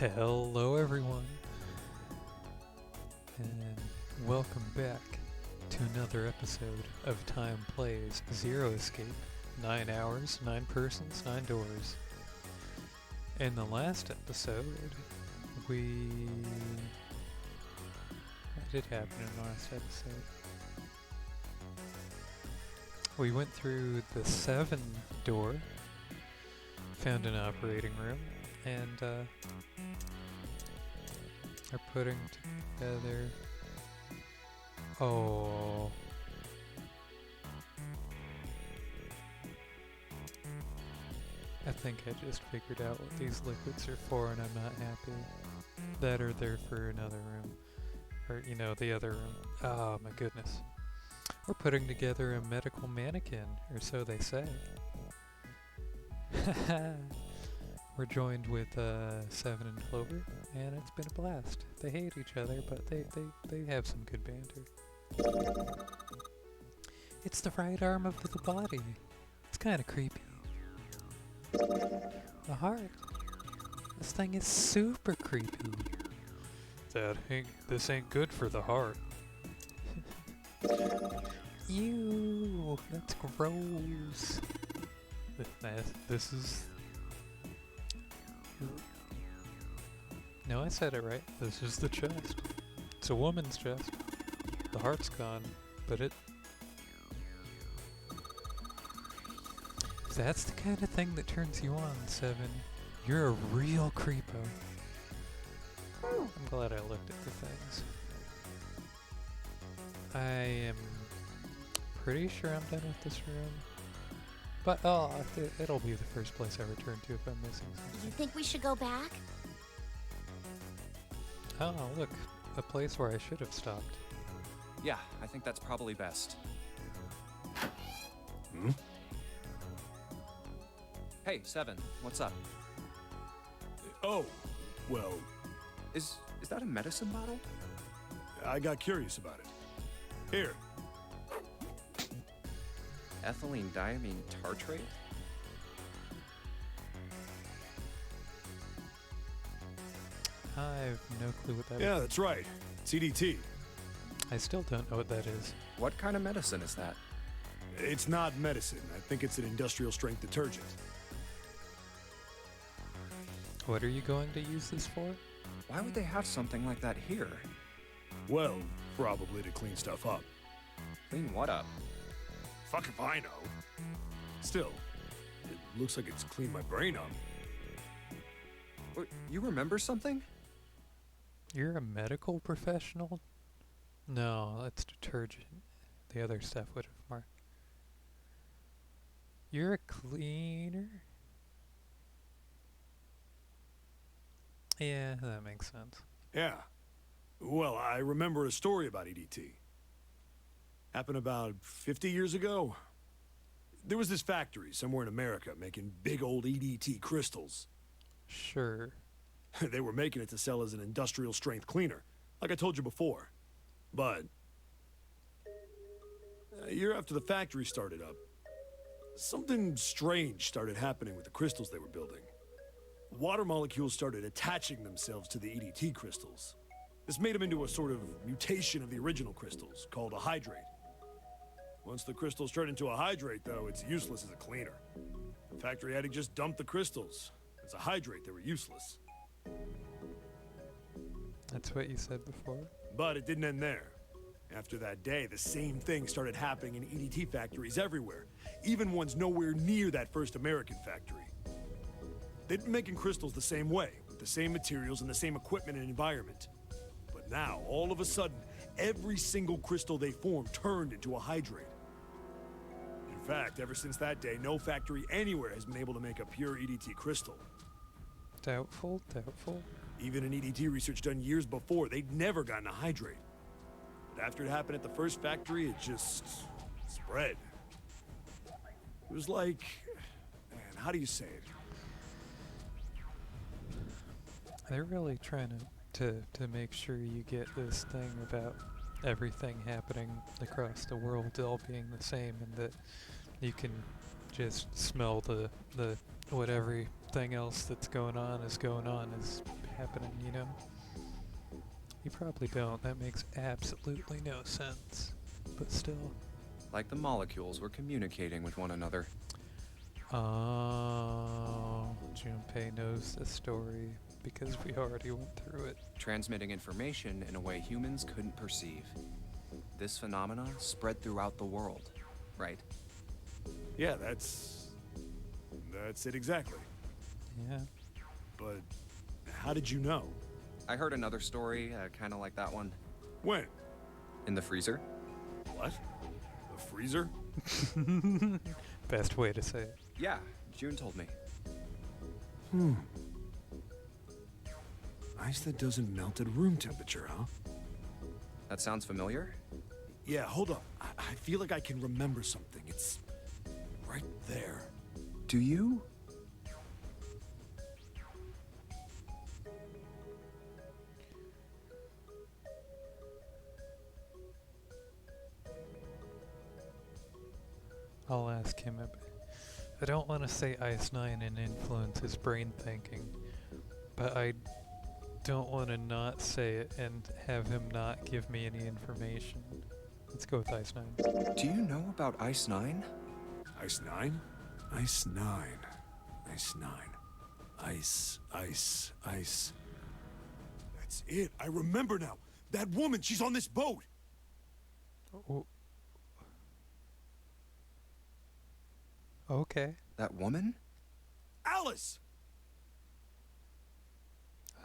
Hello everyone, and welcome back to another episode of Time Plays Zero Escape. 9 hours, 9 persons, 9 doors. In the last episode, what did happen in the last episode? We went through the 7 door, found an operating room, and are putting together. Oh. I think I just figured out what these liquids are for, and I'm not happy. That or they're for another room. Or, the other room. Oh my goodness. We're putting together a medical mannequin, or so they say. We're joined with Seven and Clover, and it's been a blast. They hate each other, but they have some good banter. It's the right arm of the body. It's kind of creepy. The heart. This thing is super creepy. This ain't good for the heart. Ew, that's gross. This is... No, I said it right. This is the chest. It's a woman's chest. The heart's gone, but it... If that's the kind of thing that turns you on, Seven, you're a real creepo. I'm glad I looked at the things. I am pretty sure I'm done with this room. But, it'll be the first place I return to if I'm missing something. You think we should go back? Oh, look. A place where I should have stopped. Yeah, I think that's probably best. Hey, Seven, what's up? Oh, well, Is that a medicine bottle? I got curious about it. Here. Ethylene diamine tartrate? I have no clue what that Yeah, that's right. CDT. I still don't know what that is. What kind of medicine is that? It's not medicine. I think it's an industrial strength detergent. What are you going to use this for? Why would they have something like that here? Well, probably to clean stuff up. Clean what up? Fuck if I know. Still, it looks like it's cleaned my brain up. You remember something? You're a medical professional? No, that's detergent. The other stuff would have marked. You're a cleaner? Yeah, that makes sense. Yeah. Well, I remember a story about EDT. Happened about 50 years ago. There was this factory somewhere in America making big old EDT crystals. Sure. They were making it to sell as an industrial strength cleaner, like I told you before. But a year after the factory started up, something strange started happening with the crystals they were building. Water molecules started attaching themselves to the EDT crystals. This made them into a sort of mutation of the original crystals, called a hydrate. Once the crystals turn into a hydrate, though, it's useless as a cleaner. The factory had to just dump the crystals. As a hydrate, they were useless. That's what you said before? But it didn't end there. After that day, the same thing started happening in EDT factories everywhere, even ones nowhere near that first American factory. They'd been making crystals the same way, with the same materials and the same equipment and environment. But now, all of a sudden, every single crystal they formed turned into a hydrate. In fact, ever since that day, no factory anywhere has been able to make a pure EDT crystal. Doubtful, doubtful. Even in EDT research done years before, they'd never gotten a hydrate. But after it happened at the first factory, it just spread. It was like, man, how do you say it? They're really trying to make sure you get this thing about everything happening across the world all being the same, and that you can just smell the what everything else that's going on is happening, you know? You probably don't. That makes absolutely no sense. But still. Like the molecules were communicating with one another. Oh, Junpei knows the story because we already went through it. Transmitting information in a way humans couldn't perceive. This phenomena spread throughout the world, right? Yeah, that's it exactly. Yeah. But how did you know? I heard another story, kind of like that one. When? In the freezer? What? The freezer? Best way to say it. Yeah, June told me. Ice that doesn't melt at room temperature, huh? That sounds familiar? Yeah, hold up. I feel like I can remember something. It's right there. Do you? I'll ask him. I don't want to say Ice 9 and influence his brain thinking, but I don't want to not say it and have him not give me any information. Let's go with Ice 9. Do you know about Ice 9? Ice 9? Ice 9. Ice 9. Ice. That's it. I remember now. That woman, she's on this boat. Oh. Okay. That woman? Alice!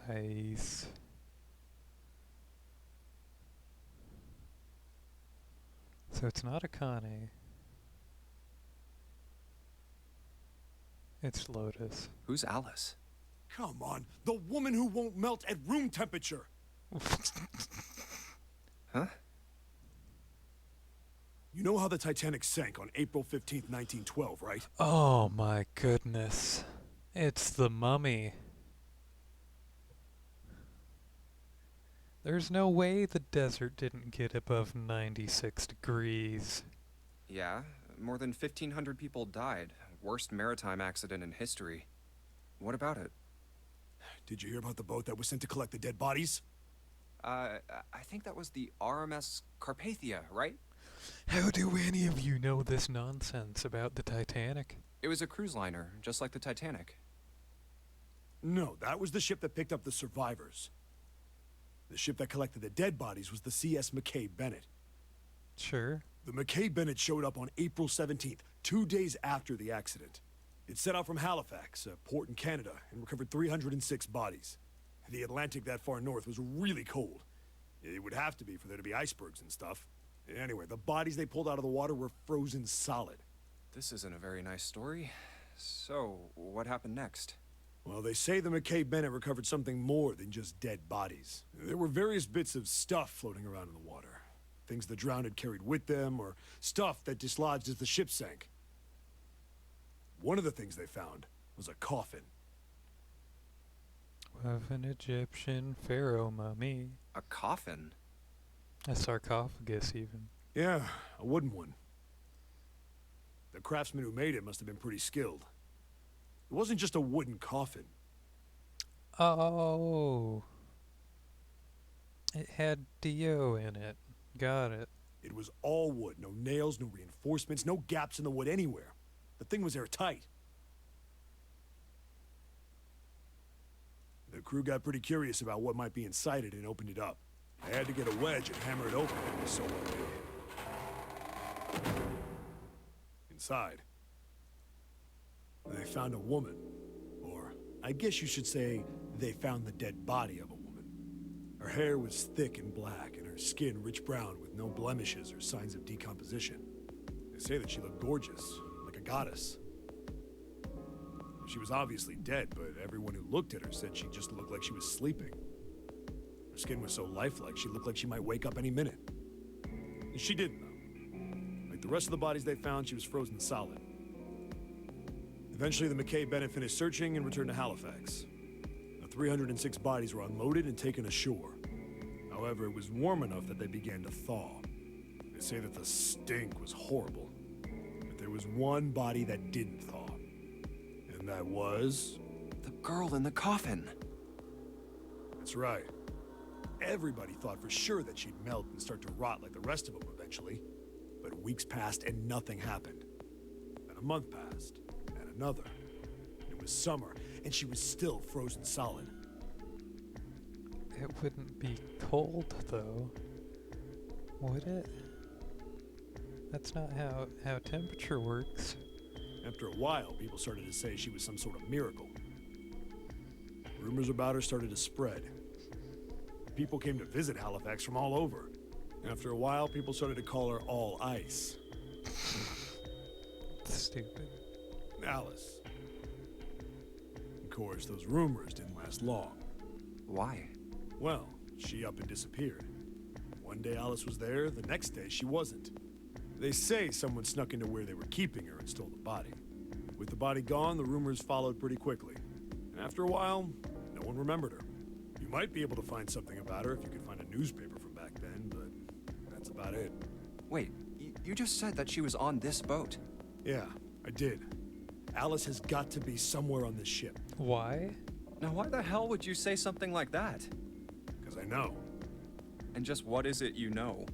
Ice. So it's not Akane. It's Lotus. Who's Alice? Come on. The woman who won't melt at room temperature. Huh? You know how the Titanic sank on April 15th, 1912, right? Oh my goodness. It's the mummy. There's no way the desert didn't get above 96 degrees. Yeah, more than 1,500 people died. Worst maritime accident in history. What about it? Did you hear about the boat that was sent to collect the dead bodies? I think that was the RMS Carpathia, right? How do any of you know this nonsense about the Titanic? It was a cruise liner, just like the Titanic. No, that was the ship that picked up the survivors. The ship that collected the dead bodies was the CS McKay Bennett. Sure. The McKay Bennett showed up on April 17th, 2 days after the accident. It set out from Halifax, a port in Canada, and recovered 306 bodies. The Atlantic that far north was really cold. It would have to be for there to be icebergs and stuff. Anyway, the bodies they pulled out of the water were frozen solid. This isn't a very nice story. So, what happened next? Well, they say the McKay Bennett recovered something more than just dead bodies. There were various bits of stuff floating around in the water. Things the drowned had carried with them, or stuff that dislodged as the ship sank. One of the things they found was a coffin. Of an Egyptian pharaoh mummy. A coffin? A sarcophagus, even. Yeah, a wooden one. The craftsman who made it must have been pretty skilled. It wasn't just a wooden coffin. Oh. It had Dio in it. Got it. It was all wood, no nails, no reinforcements, no gaps in the wood anywhere. The thing was airtight. The crew got pretty curious about what might be inside it and opened it up. They had to get a wedge and hammer it open. It was so well made. Inside, they found a woman. Or, I guess you should say, they found the dead body of a woman. Her hair was thick and black, and her skin rich brown with no blemishes or signs of decomposition. They say that she looked gorgeous, like a goddess. She was obviously dead, but everyone who looked at her said she just looked like she was sleeping. Her skin was so lifelike, she looked like she might wake up any minute. And she didn't, though. Like the rest of the bodies they found, she was frozen solid. Eventually, the McKay Bennett finished searching and returned to Halifax. The 306 bodies were unloaded and taken ashore. However, it was warm enough that they began to thaw. They say that the stink was horrible. But there was one body that didn't thaw. And that was... The girl in the coffin. That's right. Everybody thought for sure that she'd melt and start to rot like the rest of them eventually. But weeks passed and nothing happened. Then a month passed, and another. It was summer, and she was still frozen solid. It wouldn't be cold, though, would it? That's not how temperature works. After a while, people started to say she was some sort of miracle. Rumors about her started to spread. People came to visit Halifax from all over. After a while, people started to call her All Ice. Stupid. Alice. Of course, those rumors didn't last long. Why? Well, she up and disappeared. One day Alice was there, the next day she wasn't. They say someone snuck into where they were keeping her and stole the body. With the body gone, the rumors followed pretty quickly. And after a while, no one remembered her. You might be able to find something about her if you could find a newspaper from back then, but that's about it. Wait, you just said that she was on this boat. Yeah, I did. Alice has got to be somewhere on this ship. Why? Now why the hell would you say something like that? Because I know. And just what is it you know?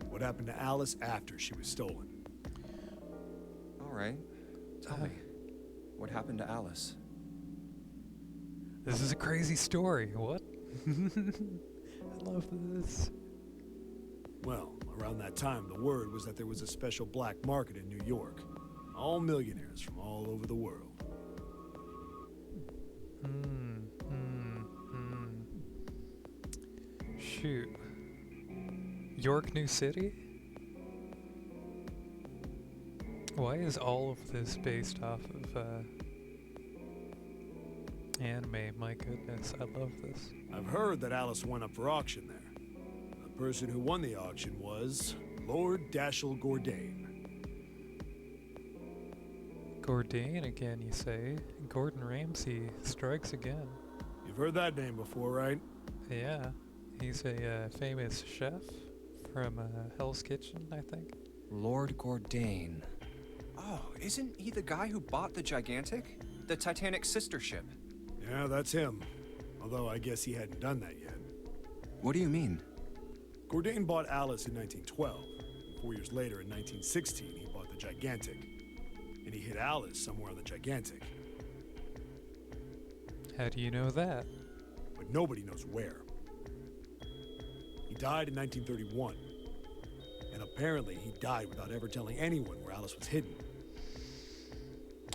What happened to Alice after she was stolen? Alright, tell me. What happened to Alice? This is a crazy story. What? I love this. Well, around that time, the word was that there was a special black market in New York. All millionaires from all over the world. Shoot. York, New City? Why is all of this based off of, anime? My goodness, I love this. I've heard that Alice went up for auction there. The person who won the auction was Lord Dashiell Gordain. Gordain again, you say? Gordon Ramsay strikes again. You've heard that name before, right? Yeah, he's a famous chef from Hell's Kitchen, I think. Lord Gordain. Oh, isn't he the guy who bought the Gigantic? The Titanic's sister ship? Yeah, that's him. Although I guess he hadn't done that yet. What do you mean? Gordain bought Alice in 1912. 4 years later, in 1916, he bought the Gigantic. And he hid Alice somewhere on the Gigantic. How do you know that? But nobody knows where. He died in 1931. And apparently he died without ever telling anyone where Alice was hidden.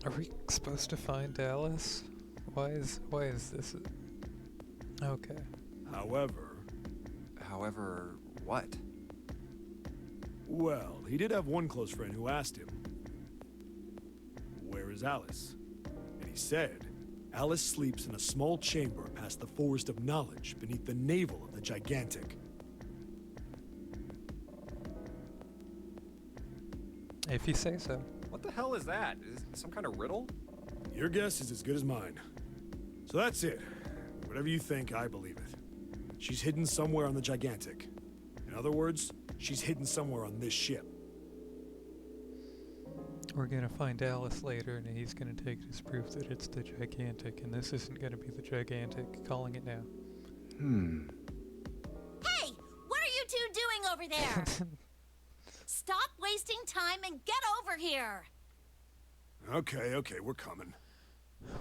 Are we supposed to find Alice? Why is this? Okay. However, what? Well, he did have one close friend who asked him, "Where is Alice?" And he said, "Alice sleeps in a small chamber past the Forest of Knowledge beneath the navel of the Gigantic." If you say so. What the hell is that? Is it some kind of riddle? Your guess is as good as mine. So that's it. Whatever you think, I believe it. She's hidden somewhere on the Gigantic. In other words, she's hidden somewhere on this ship. We're gonna find Alice later, and he's gonna take it as proof that it's the Gigantic, and this isn't gonna be the Gigantic. Calling it now. Hey! What are you two doing over there? Stop wasting time and get over here! Okay, we're coming.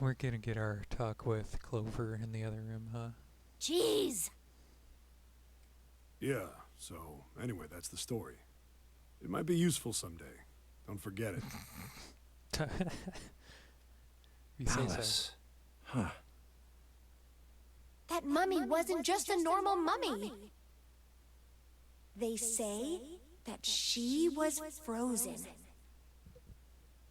We're gonna get our talk with Clover in the other room, huh? Jeez! Yeah, so anyway, that's the story. It might be useful someday. Don't forget it. You say so. Alice. Huh. That mummy wasn't just a normal mummy. They say that she was frozen.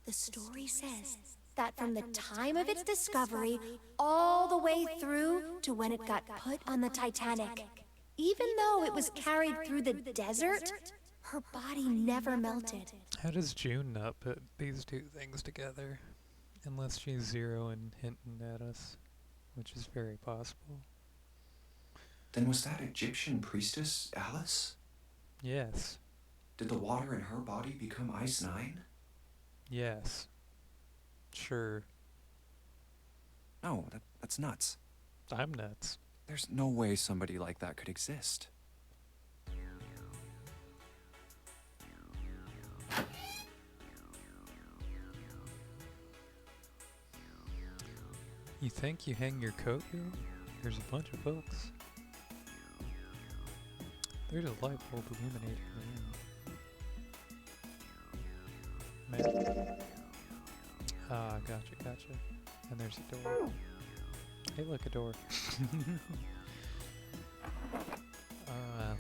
The story says that from the time of its discovery all the way through to when it got put on the Titanic, even though it was carried through the desert, her body never melted. How does June not put these two things together? Unless she's Zero and hinting at us, which is very possible. Then was that Egyptian priestess Alice? Yes. Did the water in her body become Ice Nine? Yes. Sure. No, that's nuts. I'm nuts. There's no way somebody like that could exist. You think you hang your coat here? There's a bunch of books. There's a light bulb illuminating the room. Man. Ah, gotcha. And there's a door. Hey, look, a door.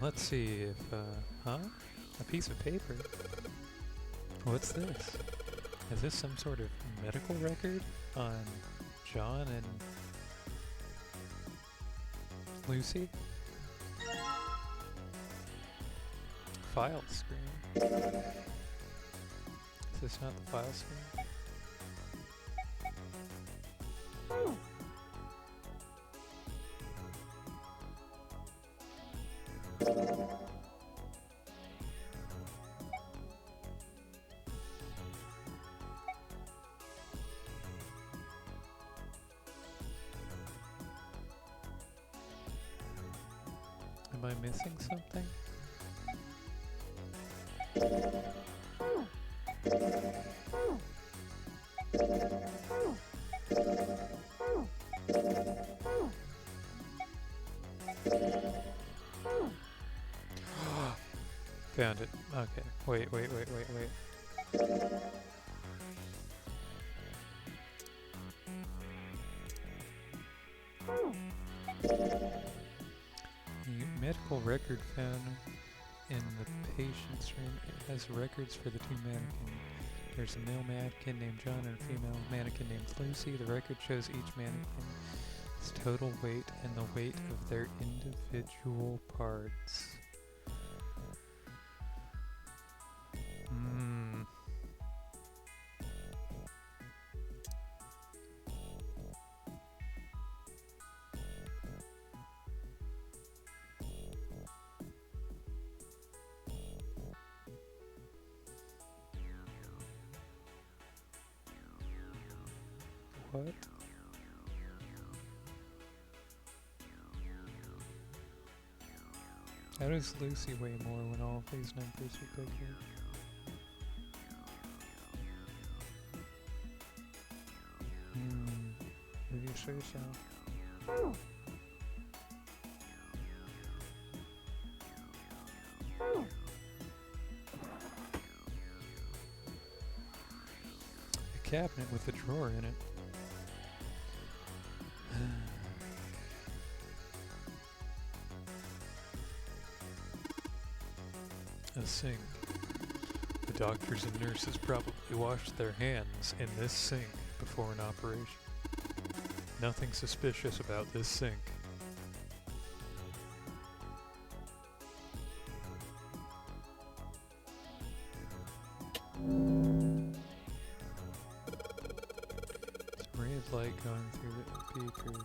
Let's see if, huh? A piece of paper? What's this? Is this some sort of medical record on John and Lucy? File screen. Is this not the file screen? Am I missing something? Found it. Okay. Wait. The medical record found in the patient's room, it has records for the two mannequins. There's a male mannequin named John and a female mannequin named Lucy. The record shows each mannequin's total weight and the weight of their individual parts. What? How does Lucy weigh more when all of these numbers are bigger? If you say so. A cabinet with a drawer in it. A sink. The doctors and nurses probably washed their hands in this sink before an operation. Nothing suspicious about this sink. There's a ray of light going through the beaker,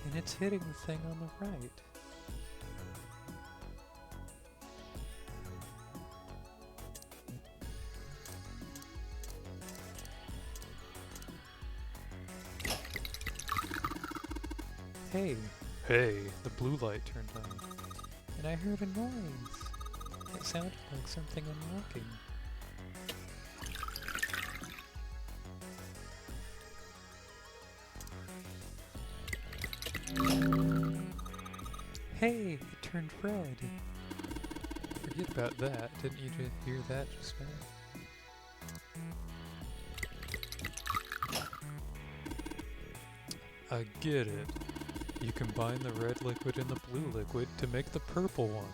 and it's hitting the thing on the right. Hey, the blue light turned on, and I heard a noise. It sounded like something unlocking. Hey, it turned red. Forget about that. Didn't you just hear that just now? I get it. You combine the red liquid and the blue liquid to make the purple one.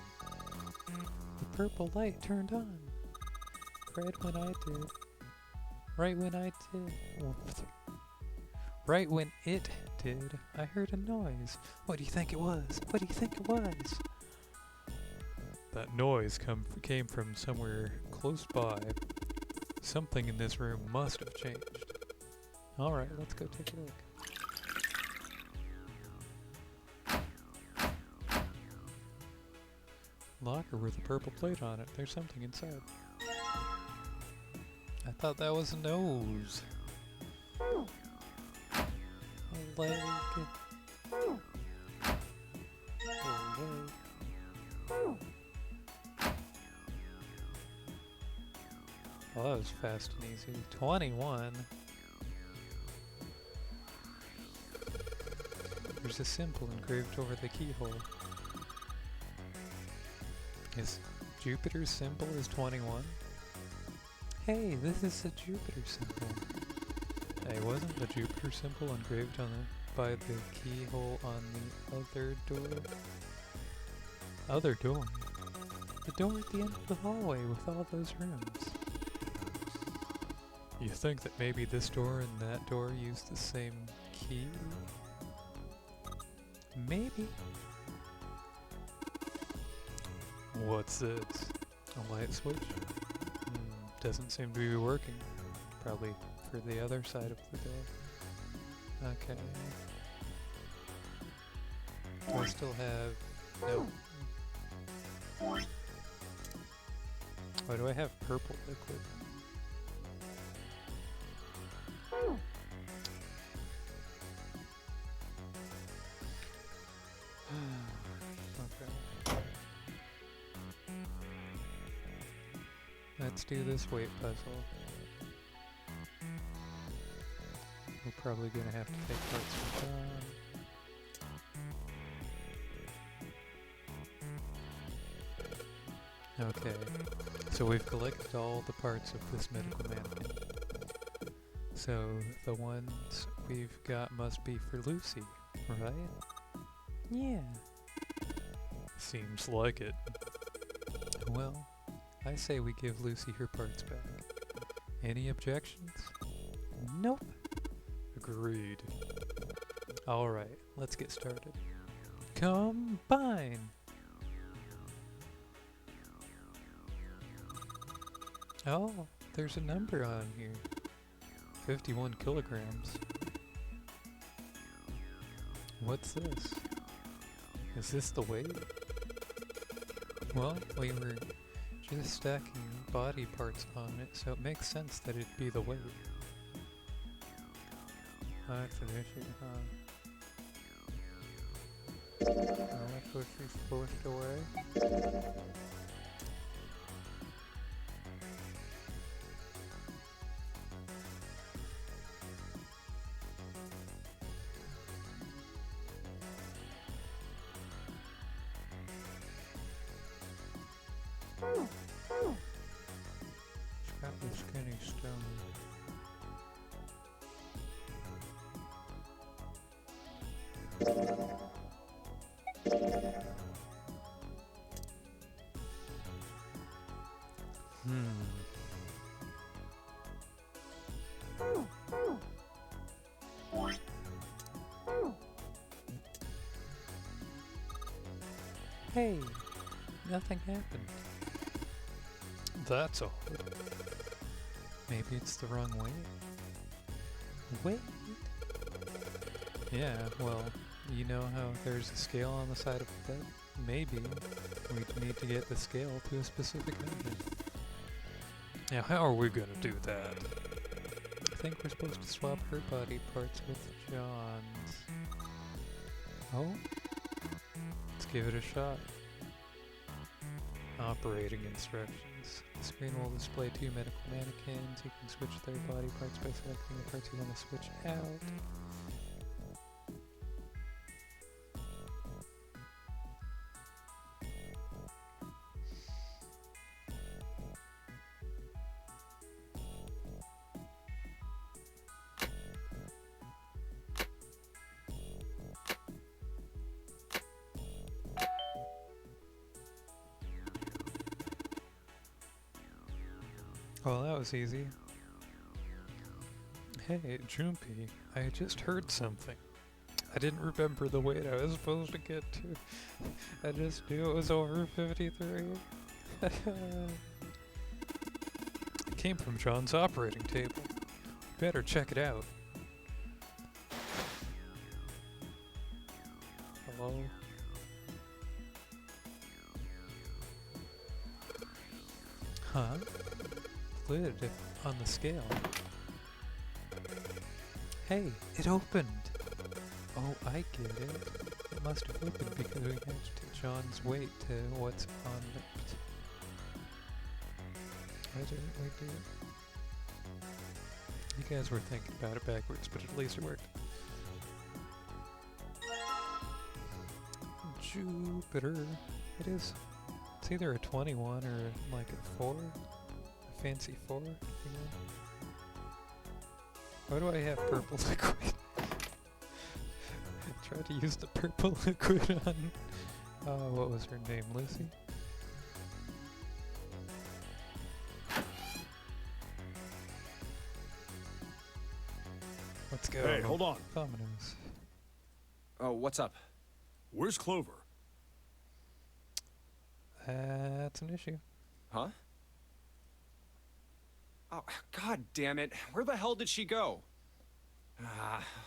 The purple light turned on. Right when I did. Right when it did, I heard a noise. What do you think it was? That noise came from somewhere close by. Something in this room must have changed. Alright, let's go take a look. Locker with a purple plate on it. There's something inside. I thought that was a nose. A leg. Well, that was fast and easy. 21. There's a symbol engraved over the keyhole. Is Jupiter's symbol is 21? Hey, this is a Jupiter symbol. Hey, wasn't the Jupiter symbol engraved on by the keyhole on the other door? Other door? The door at the end of the hallway with all those rooms. You think that maybe this door and that door use the same key? Maybe. What's this? A light switch? Doesn't seem to be working. Probably for the other side of the door. Okay. Do I still have... No. Why do I have purple liquid? Okay. Let's do this weight puzzle. We're probably gonna have to take parts from John. Okay, so we've collected all the parts of this medical mannequin. So the ones we've got must be for Lucy, right? Yeah. Seems like it. Well, I say we give Lucy her parts back. Any objections? Nope. Agreed. Alright, let's get started. Combine! Oh, there's a number on here. 51 kilograms. What's this? Is this the weight? Well, we were just stacking body parts on it, so it makes sense that it'd be the weight. That's an issue, huh? That's what she's pushed away. She's got the skinny stone. Hey, nothing happened. That's all. Maybe it's the wrong weight. Wait. Yeah, well, you know how there's a scale on the side of the bed? Maybe we need to get the scale to a specific number. Now, how are we gonna do that? I think we're supposed to swap her body parts with John's. Oh? Let's give it a shot. Operating instructions. The screen will display two medical mannequins. You can switch their body parts by selecting the parts you want to switch out. Well, that was easy. Hey, Jumpy, I just heard something. I didn't remember the weight I was supposed to get to. I just knew it was over 53. It came from John's operating table. Better check it out. Hello? Huh? Lid on the scale. Hey, it opened! Oh, I get it. It must have opened because we matched John's weight to what's on it. Why didn't we do it? You guys were thinking about it backwards, but at least it worked. Jupiter. It is. It's either a 21 or like a 4. A fancy 4. You know? Why do I have purple liquid? I tried to use the purple liquid on, what was her name, Lucy? Let's go. Hey, hold on. Vominos. Oh, what's up? Where's Clover? That's an issue. Huh? Oh, god damn it. Where the hell did she go?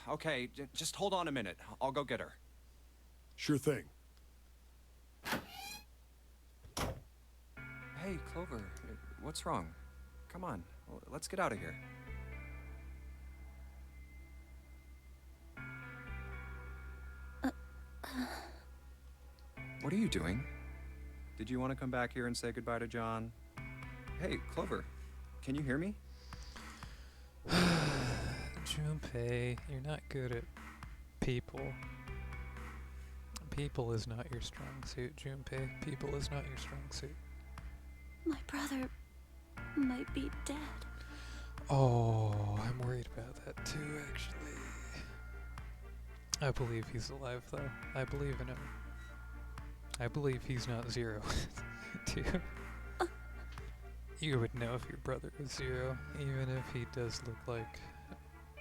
Okay, just hold on a minute. I'll go get her. Sure thing. Hey, Clover, what's wrong? Come on, let's get out of here. What are you doing? Did you want to come back here and say goodbye to John? Hey, Clover, can you hear me? Junpei, you're not good at people. People is not your strong suit, Junpei. People is not your strong suit. My brother might be dead. Oh, I'm worried about that too, actually. I believe he's alive, though. I believe in him. I believe he's not Zero, too. You would know if your brother was Zero, even if he does look like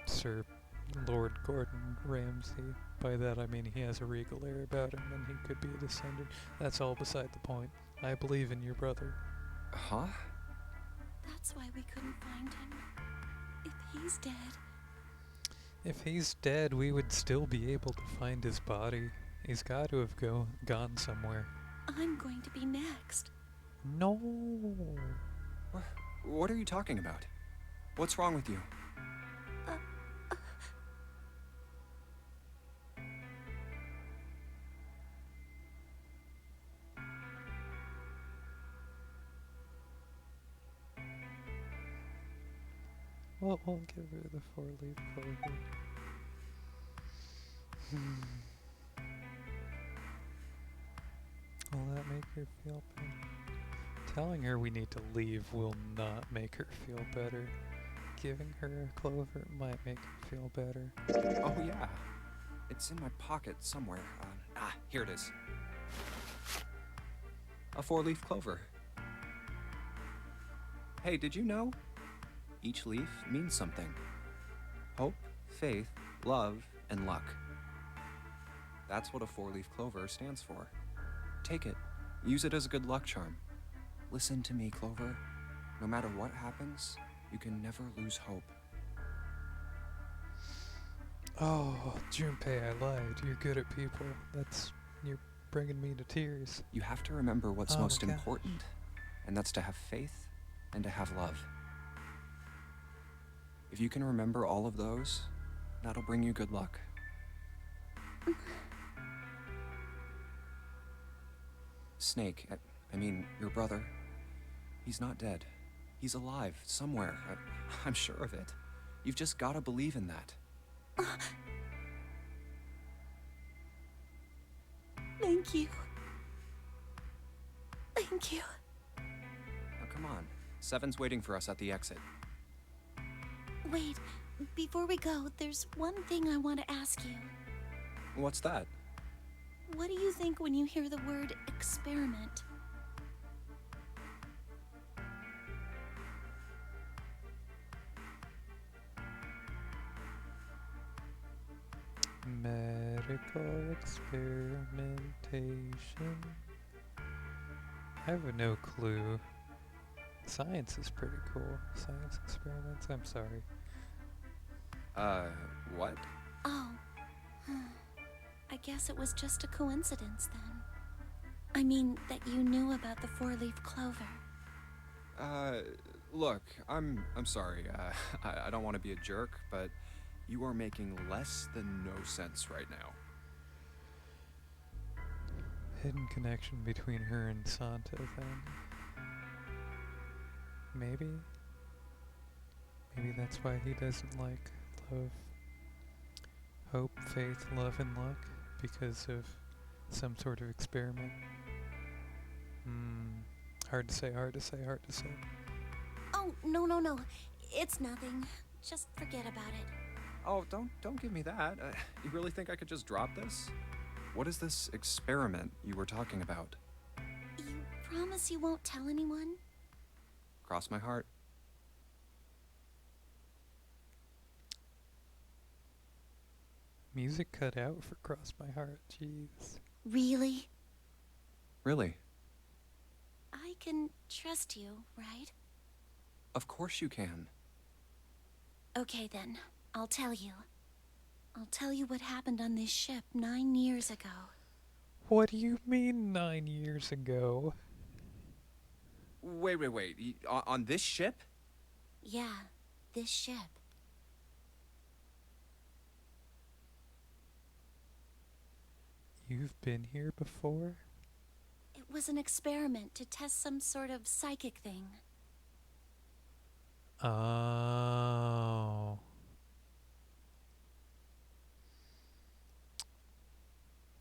Sir Lord Gordon Ramsay. By that I mean he has a regal air about him and he could be a descendant. That's all beside the point. I believe in your brother. Huh? That's why we couldn't find him. If he's dead, If he's dead, we would still be able to find his body. He's got to have gone somewhere. I'm going to be next. No. What are you talking about? What's wrong with you? Well, we'll give her the 4-leaf clover. Will that make her feel better? Telling her we need to leave will not make her feel better. Giving her a clover might make her feel better. Oh, yeah. It's in my pocket somewhere. Here it is. A 4-leaf clover. Hey, did you know? Each leaf means something. Hope, faith, love, and luck. That's what a 4-leaf clover stands for. Take it. Use it as a good luck charm. Listen to me, Clover. No matter what happens, you can never lose hope. Oh, Junpei, I lied. You're good at people. You're bringing me to tears. You have to remember what's Oh my most gosh. important, and that's to have faith and to have love. If you can remember all of those, that'll bring you good luck. Snake, I mean, your brother, he's not dead. He's alive, somewhere. I'm sure of it. You've just gotta believe in that. Thank you. Thank you. Now come on. Seven's waiting for us at the exit. Wait, before we go, there's one thing I want to ask you. What's that? What do you think when you hear the word experiment? Medical experimentation. I have no clue. Science is pretty cool. Science experiments. I'm sorry. What? Oh. I guess it was just a coincidence then. I mean, that you knew about the 4-leaf clover. Look, I'm sorry. I don't want to be a jerk, but you are making less than no sense right now. Hidden connection between her and Santa then. Maybe? Maybe that's why he doesn't like love, hope, faith, love, and luck, because of some sort of experiment. Hmm. Hard to say, hard to say, hard to say. Oh, no. It's nothing. Just forget about it. Oh, don't give me that. You really think I could just drop this? What is this experiment you were talking about? You promise you won't tell anyone? Cross my heart. Music cut out for Cross My Heart, jeez. Really? Really? I can trust you, right? Of course you can. Okay then, I'll tell you. I'll tell you what happened on this ship 9 years ago. What do you mean 9 years ago? Wait. On this ship? Yeah, this ship. You've been here before? It was an experiment to test some sort of psychic thing. Oh.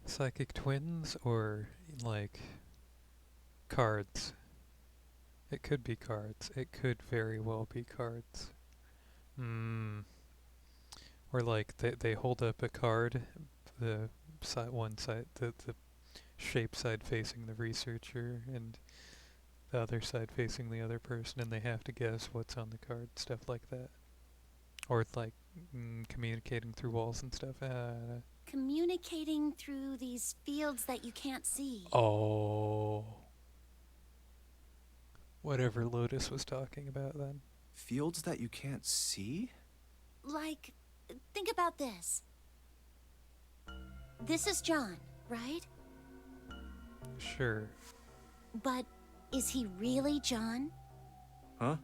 Psychic twins or like cards? It could be cards. It could very well be cards. Or like they hold up a card, the one side, the shape side facing the researcher and the other side facing the other person, and they have to guess what's on the card, stuff like that. Or it's like communicating through walls and stuff. Communicating through these fields that you can't see. Oh. Whatever Lotus was talking about then. Fields that you can't see? Like, think about this. This is John, right? Sure. But is he really John? Huh?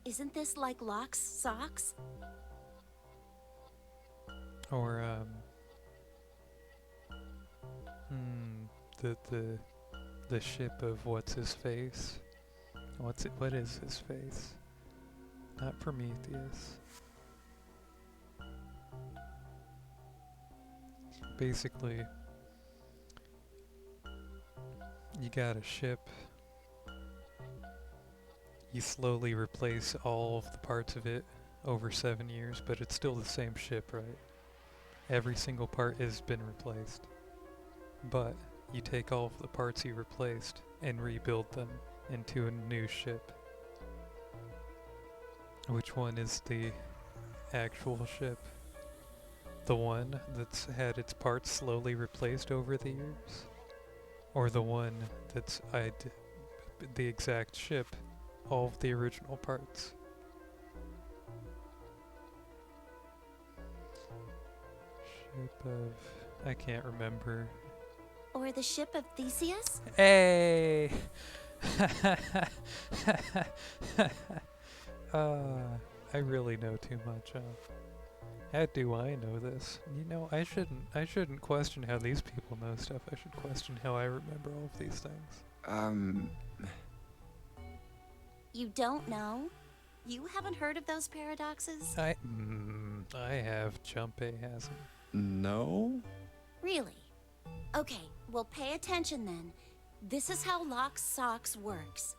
Isn't this like Locke's socks? Or the ship of what's his face? What is his face? Not Prometheus. Basically, you got a ship. You slowly replace all of the parts of it over 7 years, but it's still the same ship, right? Every single part has been replaced. But you take all of the parts you replaced and rebuild them into a new ship. Which one is the actual ship? The one that's had its parts slowly replaced over the years? Or the one that's the exact ship, all of the original parts? Ship of... I can't remember. Or the ship of Theseus? Hey! I really know too much, huh? How do I know this? You know, I shouldn't question how these people know stuff. I should question how I remember all of these things. You don't know? You haven't heard of those paradoxes? I have. Junpei hasn't. No? Really? Okay, well pay attention then. This is how Locke's socks works.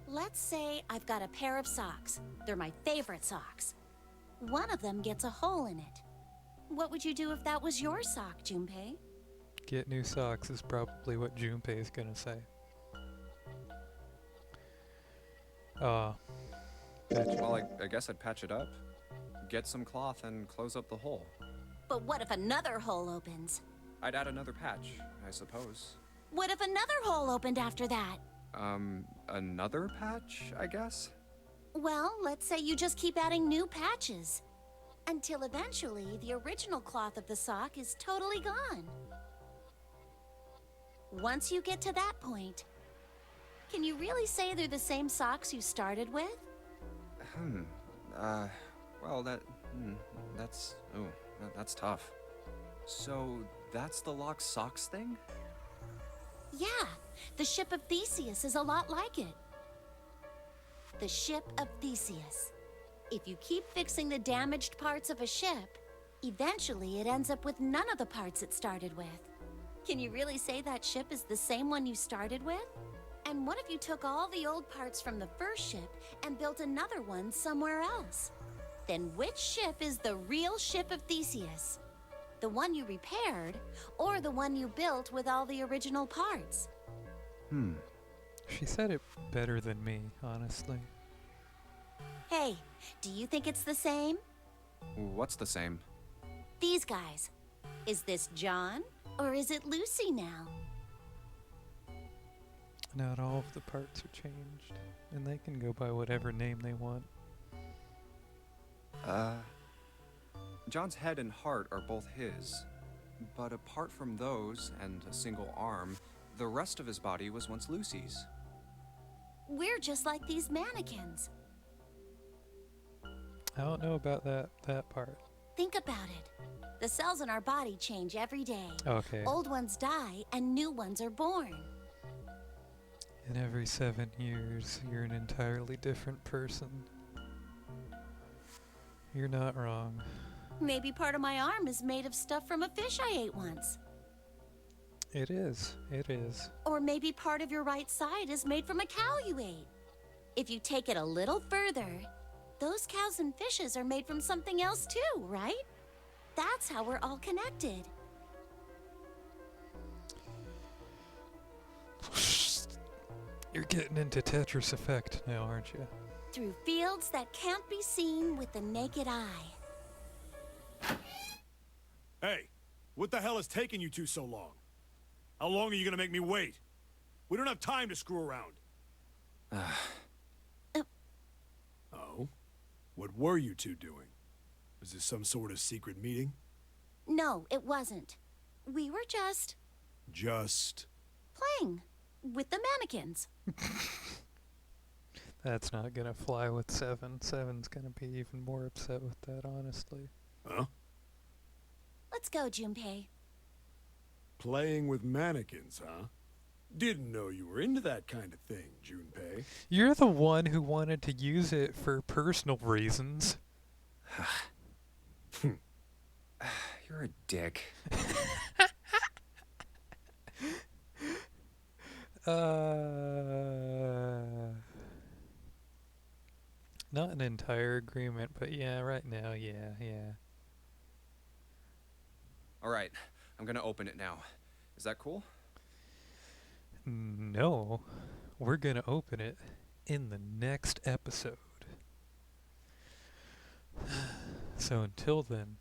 Let's say I've got a pair of socks. They're my favorite socks. One of them gets a hole in it. What would you do if that was your sock, Junpei? Get new socks is probably what Junpei is gonna say. Well, I guess I'd patch it up. Get some cloth and close up the hole. But what if another hole opens? I'd add another patch, I suppose. What if another hole opened after that? Another patch, I guess? Well, let's say you just keep adding new patches. Until eventually, the original cloth of the sock is totally gone. Once you get to that point, can you really say they're the same socks you started with? Well, that's tough. So, that's the Locke socks thing? Yeah, the ship of Theseus is a lot like it. The ship of Theseus. If you keep fixing the damaged parts of a ship, eventually it ends up with none of the parts it started with. Can you really say that ship is the same one you started with? And what if you took all the old parts from the first ship and built another one somewhere else? Then which ship is the real ship of Theseus? The one you repaired, or the one you built with all the original parts? She said it better than me, honestly. Hey, do you think it's the same? What's the same? These guys. Is this John, or is it Lucy now? Not all of the parts are changed, and they can go by whatever name they want. John's head and heart are both his. But apart from those, and a single arm, the rest of his body was once Lucy's. We're just like these mannequins. I don't know about that part. Think about it. The cells in our body change every day. Okay. Old ones die and new ones are born. And every 7 years, you're an entirely different person. You're not wrong. Maybe part of my arm is made of stuff from a fish I ate once. It is. It is. Or maybe part of your right side is made from a cow you ate. If you take it a little further, those cows and fishes are made from something else too, right? That's how we're all connected. You're getting into Tetris Effect now, aren't you? Through fields that can't be seen with the naked eye. Hey, what the hell is taking you two so long? How long are you gonna make me wait? We don't have time to screw around. Oh? What were you two doing? Was this some sort of secret meeting? No, it wasn't. We were just Just... playing with the mannequins. That's not gonna fly with Seven. Seven's gonna be even more upset with that, honestly. Huh? Let's go, Junpei. Playing with mannequins, huh? Didn't know you were into that kind of thing, Junpei. You're the one who wanted to use it for personal reasons. You're a dick. Not an entire agreement, but yeah, right now, yeah. Alright, I'm gonna open it now. Is that cool? No, we're gonna open it in the next episode. So until then,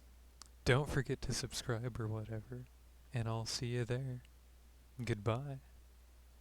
don't forget to subscribe or whatever, and I'll see you there. Goodbye.